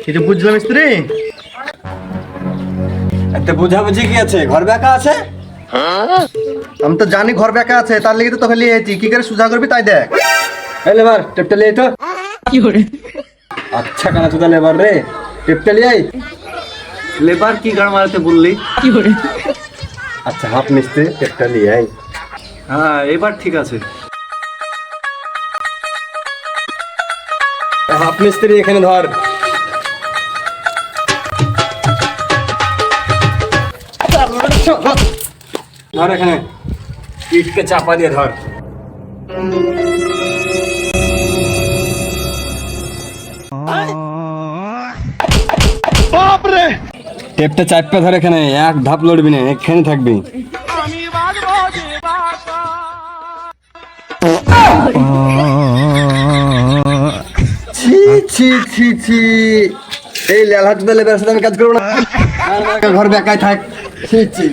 কিছু বুঝলাম মিস্ত্রি। এতে বুঝাবুঝি কি আছে? ঘর বেকা আছে। আমি তো জানি ঘর বেকা আছে, তার লেগে তো তোকে নিয়ে এসেছি। কি করে সুজা করবি তাই দেখ। এই লেবার টেপটা লিয়ে তো। আচ্ছা কানা চুদা লেবার রে, টেপটা লিয়ে আই। লেবার কি গাড় মারাতে বললি? আচ্ছা হাফ মিস্ত্রি, টেপটা লিয়ে আই। হ্যাঁ এবার ঠিক আছে। হাফ মিস্ত্রি এখানে ধর। ধর এখানে ইটকে চাপা দিয়ে ধর। টেপটা চাপা ধর এখানে, এক ধাপ লড়বি না, এখানে থাকবি। ছি ছি ছি ছি, এই লেলা চুদা লেবার সাথে আমি কাজ করবো না। ঘর বেকায় থাক। ছি ছি।